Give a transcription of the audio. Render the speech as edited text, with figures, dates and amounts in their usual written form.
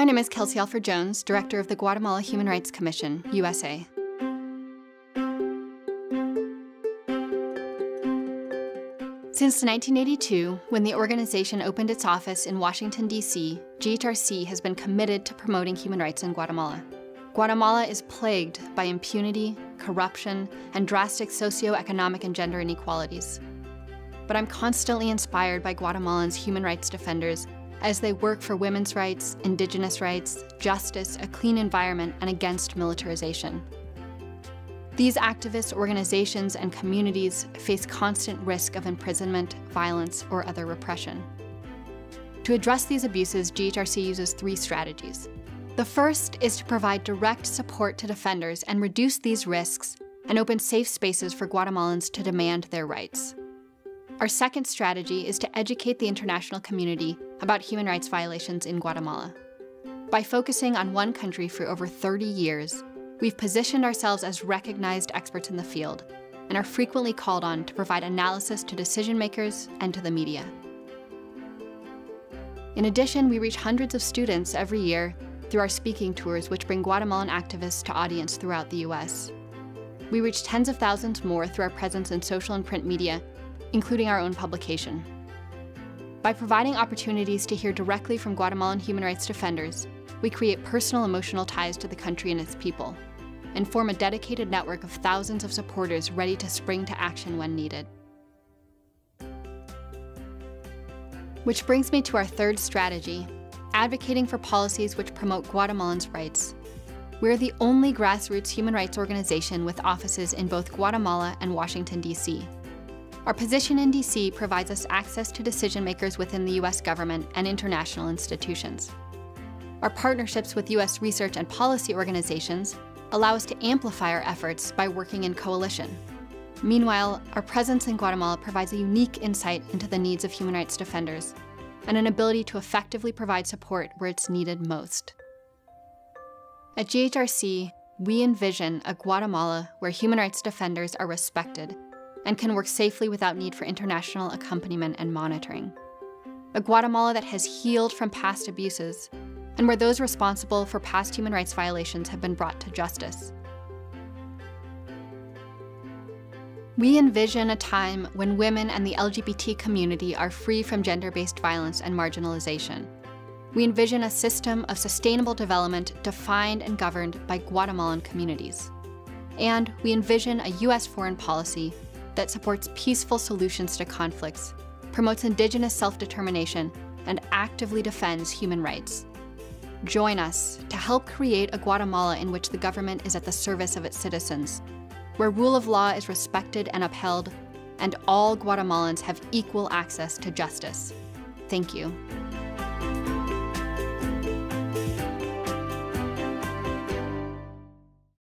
My name is Kelsey Alford-Jones, Director of the Guatemala Human Rights Commission, USA. Since 1982, when the organization opened its office in Washington, D.C., GHRC has been committed to promoting human rights in Guatemala. Guatemala is plagued by impunity, corruption, and drastic socioeconomic and gender inequalities. But I'm constantly inspired by Guatemalans' human rights defenders as they work for women's rights, indigenous rights, justice, a clean environment, and against militarization. These activist organizations and communities face constant risk of imprisonment, violence, or other repression. To address these abuses, GHRC uses 3 strategies. The first is to provide direct support to defenders and reduce these risks and open safe spaces for Guatemalans to demand their rights. Our second strategy is to educate the international community about human rights violations in Guatemala. By focusing on one country for over 30 years, we've positioned ourselves as recognized experts in the field and are frequently called on to provide analysis to decision makers and to the media. In addition, we reach hundreds of students every year through our speaking tours, which bring Guatemalan activists to audience throughout the US. We reach tens of thousands more through our presence in social and print media, including our own publication. By providing opportunities to hear directly from Guatemalan human rights defenders, we create personal emotional ties to the country and its people, and form a dedicated network of thousands of supporters ready to spring to action when needed. Which brings me to our third strategy, advocating for policies which promote Guatemalans' rights. We're the only grassroots human rights organization with offices in both Guatemala and Washington, D.C. Our position in D.C. provides us access to decision makers within the U.S. government and international institutions. Our partnerships with U.S. research and policy organizations allow us to amplify our efforts by working in coalition. Meanwhile, our presence in Guatemala provides a unique insight into the needs of human rights defenders and an ability to effectively provide support where it's needed most. At GHRC, we envision a Guatemala where human rights defenders are respected and can work safely without need for international accompaniment and monitoring. A Guatemala that has healed from past abuses and where those responsible for past human rights violations have been brought to justice. We envision a time when women and the LGBT community are free from gender-based violence and marginalization. We envision a system of sustainable development defined and governed by Guatemalan communities. And we envision a U.S. foreign policy that supports peaceful solutions to conflicts, promotes indigenous self-determination, and actively defends human rights. Join us to help create a Guatemala in which the government is at the service of its citizens, where rule of law is respected and upheld, and all Guatemalans have equal access to justice. Thank you.